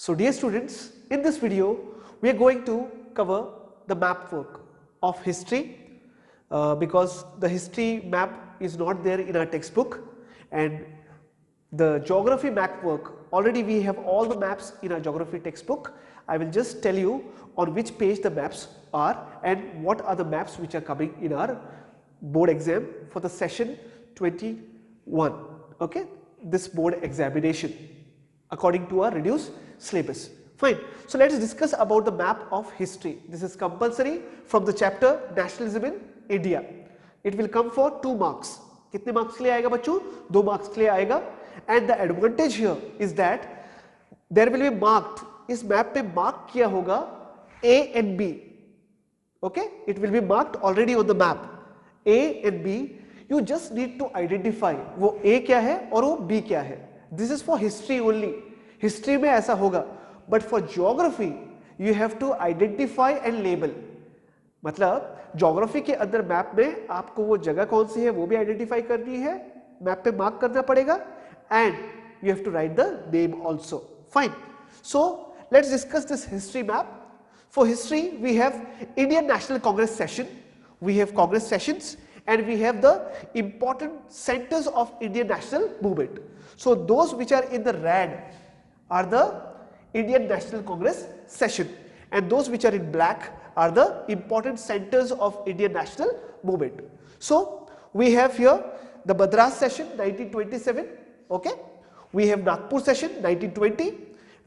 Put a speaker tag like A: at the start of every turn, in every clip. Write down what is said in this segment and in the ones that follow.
A: So dear students, in this video we are going to cover the map work of history because the history map is not there in our textbook, and the geography map work already we have all the maps in our geography textbook. I will just tell you on which page the maps are and what are the maps which are coming in our board exam for the session 21, okay, this board examination according to our reduced syllabus. Fine. So let us discuss about the map of history. This is compulsory from the chapter Nationalism in India. It will come for 2 marks. कितने marks के लिए आएगा बच्चों? 2 marks के लिए आएगा. And the advantage here is that there will be marked, इस map पे mark किया होगा A and B. Okay? It will be marked already on the map. A and B. You just need to identify वो A क्या है और वो B क्या है. This is for history only. History में ऐसा होगा. But for geography, you have to identify and label. मतलब geography के अंदर मैप में आपको वो जगह कौन सी है वो भी आइडेंटिफाई करनी है, मैप पे मार्क करना पड़ेगा, and you have to write the name also. Fine. So let's discuss this history map. For history, we have Indian National Congress session, we have Congress sessions, and we have the important centers of Indian national movement. So those which are in the red are the Indian National Congress session, and those which are in black are the important centers of Indian national movement. So we have here the Madras session 1927, okay, we have Nagpur session 1920,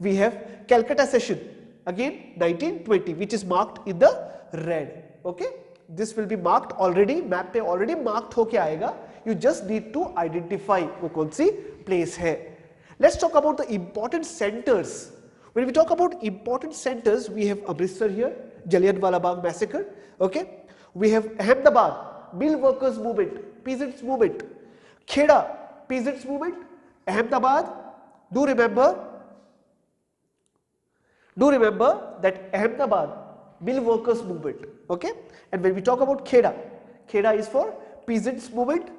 A: we have Calcutta session again 1920, which is marked in the red. Okay, this will be marked already, map पे already marked होके आएगा. You just need to identify वो कौन सी place है. Let's talk about the important centers. When we talk about important centers, we have Amritsar here, Jallianwala Bagh massacre. Okay, we have Ahmedabad, mill workers movement, peasants movement, Kheda, peasants movement, Ahmedabad. Do remember that Ahmedabad, mill workers movement. Okay, and when we talk about Kheda, Kheda is for peasants movement.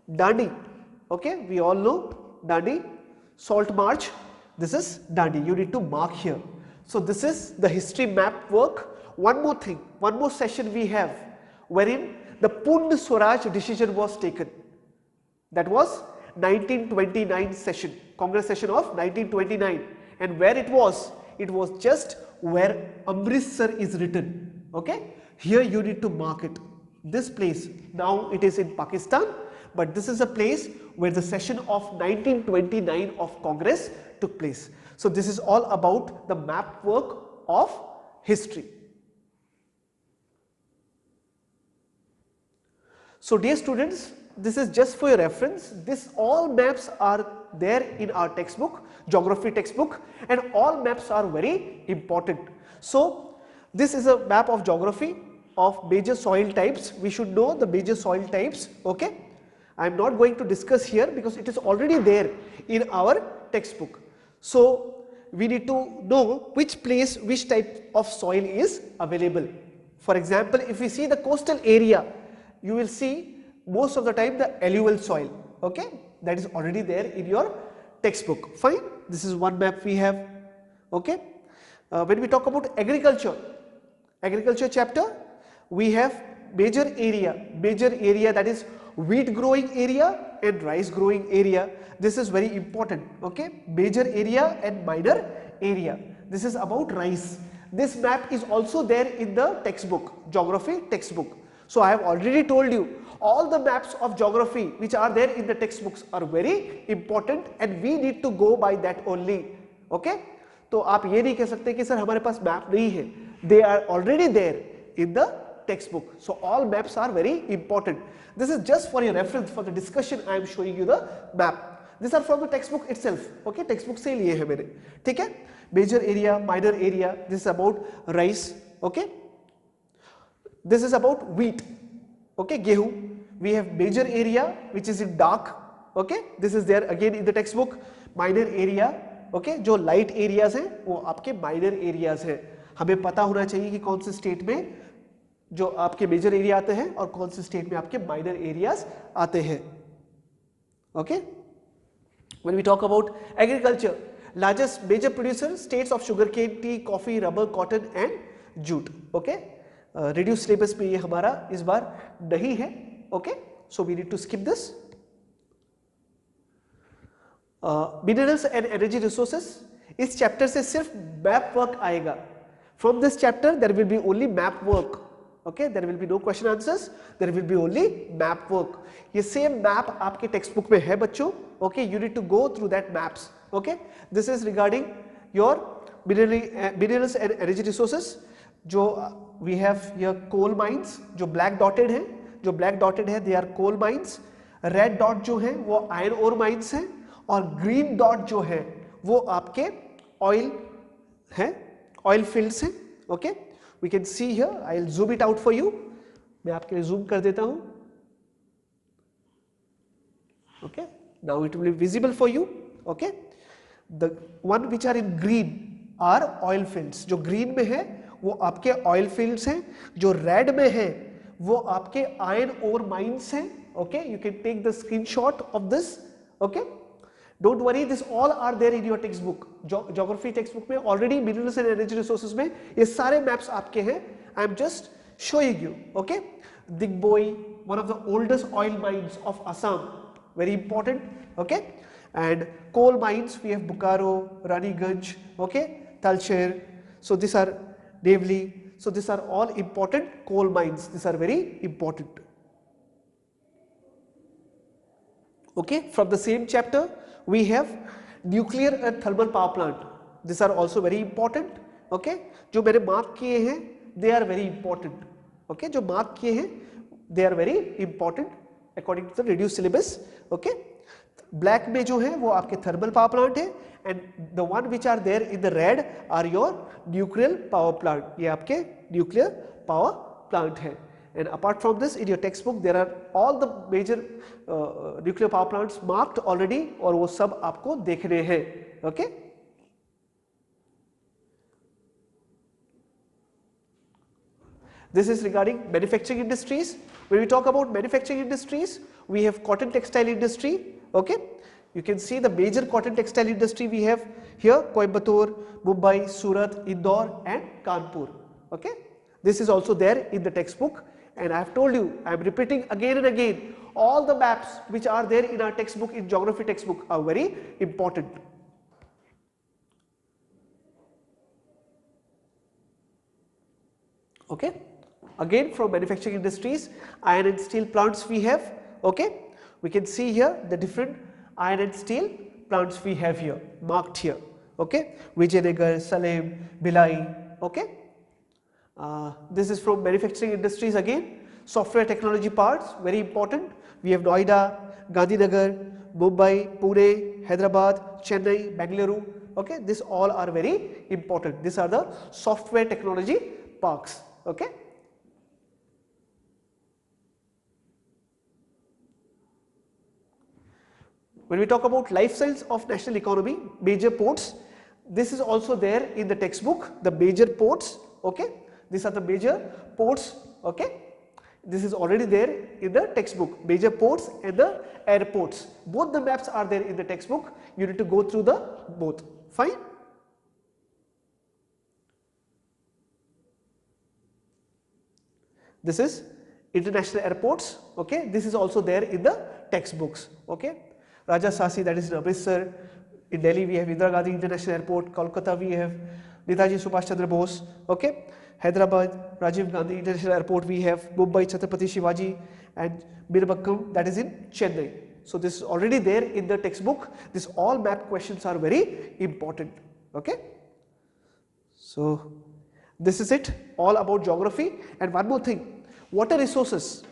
A: Dandi, okay, we all know Dandi, Salt March. This is Dandi. You need to mark here. So this is the history map work. One more thing, one more session we have wherein the Pund Swaraj decision was taken. That was 1929 session, Congress session of 1929, and where it was just where Amritsar is written. Okay, here you need to mark it. This place, now it is in Pakistan, but this is a place where the session of 1929 of Congress took place. So this is all about the map work of history. So dear students, this is just for your reference. This all maps are there in our textbook, geography textbook, and all maps are very important. So this is a map of geography of major soil types. We should know the major soil types. Okay, I am not going to discuss here because it is already there in our textbook. So we need to know which place, which type of soil is available. For example, if we see the coastal area, you will see most of the time the alluvial soil. Okay, that is already there in your textbook. Fine, this is one map we have. Okay, when we talk about agriculture chapter, we have major area that is wheat growing area and rice growing area. This is very important. Okay, major area and minor area. This is about rice. This map is also there in the textbook, geography textbook. So I have already told you all the maps of geography which are there in the textbooks are very important and we need to go by that only. Okay, तो आप ये नहीं कह सकते कि sir हमारे पास map नहीं है. They are already there in the textbook. So all maps are very important. This is just for your reference, for the discussion I am showing you the map. These are from the textbook itself. Okay, textbook से लिए है मैंने. ठीक है, major area, minor area. This is about rice. Okay, this is about wheat. Okay, गेहूं. We have major area which is in dark. Okay, this is there again in the textbook. Minor area. Okay, जो light areas हैं वो आपके minor areas हैं. हमें पता होना चाहिए कि कौन से स्टेट में जो आपके मेजर एरिया आते हैं और कौन से स्टेट में आपके माइनर एरियाज आते हैं. Okay, when we talk about agriculture, largest major producer states of sugarcane, tea, coffee, rubber, cotton and jute. Okay, reduced syllabus में ये हमारा इस बार नहीं है. Okay, so we need to skip this. Minerals and energy resources, इस chapter से सिर्फ map work आएगा. From this chapter there will be only map work. Okay, there will be no question answers, there will be only map work. ये same map आपके text book में है बच्चों. Okay, you need to go through that maps. Okay, this is regarding your minerals and energy resources. जो we have here coal mines, जो black dotted है, they are coal mines. Red dot जो है वो iron ore mines हैं और green dot जो है वो आपके oil है, oil fields हैं. Okay, we can see here, I will zoom it out for you. मैं आपके लिए zoom कर देता हूँ. Okay, now it will be visible for you. Okay, the one which are in green are oil fields. जो green में है वो आपके oil fields हैं, जो red में है वो आपके iron ore mines हैं. Okay, you can take the screenshot of this. Okay, don't worry, this all are there in your textbook. Geography textbook में already minerals and energy resources में ये सारे maps आपके हैं. I am just showing you. Okay, Digboi, one of the oldest oil mines of Assam, very important. Okay, and coal mines we have Bokaro, Raniganj, okay, Talcher. So these are Devli. So these are all important coal mines. These are very important. Okay, from the same chapter we have nuclear and thermal power plant. These are also very important. Okay, जो मैंने mark किए हैं they are very important. Okay, जो mark किए हैं they are very important according to the reduced syllabus. Okay, black में जो है वो आपके thermal power plant है and the one which are there in the red are your nuclear power plant. ये आपके nuclear power plant है. And apart from this, in your textbook there are all the major nuclear power plants marked already और वो सब आपको देखने हैं. Okay. This is regarding manufacturing industries. When we talk about manufacturing industries, we have cotton textile industry. Okay, you can see the major cotton textile industry we have here: Coimbatore, Mumbai, Surat, Indore, and Kanpur. Okay, this is also there in the textbook. And I have told you, I am repeating again and again, all the maps which are there in our textbook, in geography textbook, are very important. Okay, again from manufacturing industries, iron and steel plants we have. Okay, we can see here the different iron and steel plants we have here, marked here. Okay, Vijayanagar, Salem, Bhilai. Okay. This is from manufacturing industries again. Software technology parts, very important. We have Noida, Gandhinagar, Mumbai, Pune, Hyderabad, Chennai, Bangalore. Okay, these all are very important. These are the software technology parks. Okay. When we talk about life cycles of national economy, major ports, this is also there in the textbook, the major ports. Okay. These are the major ports. Okay, this is already there in the textbook, major ports and the airports. Both the maps are there in the textbook. You need to go through the both. Fine. This is international airports. Okay, this is also there in the textbooks. Okay, Rajasasi, that is in Amritsar. In Delhi we have Indira Gandhi International Airport. Kolkata we have Netaji Subhash Chandra Bose. Okay. Hyderabad, Rajiv Gandhi International Airport we have, Mumbai, Chhatrapati Shivaji, and Mirbakkam, that is in Chennai. So this is already there in the textbook. This all map questions are very important. Okay. So this is it, all about geography. And one more thing, water resources,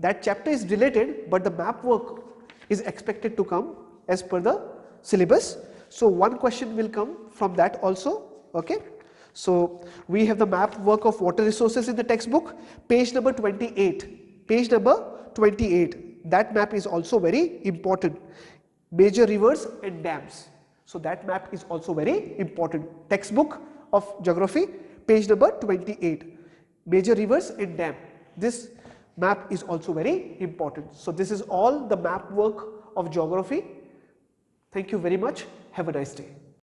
A: that chapter is related but the map work is expected to come as per the syllabus. So one question will come from that also. Okay. So we have the map work of water resources in the textbook, page number 28. Page number 28. That map is also very important. Major rivers and dams. So that map is also very important. Textbook of geography, page number 28. Major rivers and dam. This map is also very important. So this is all the map work of geography. Thank you very much. Have a nice day.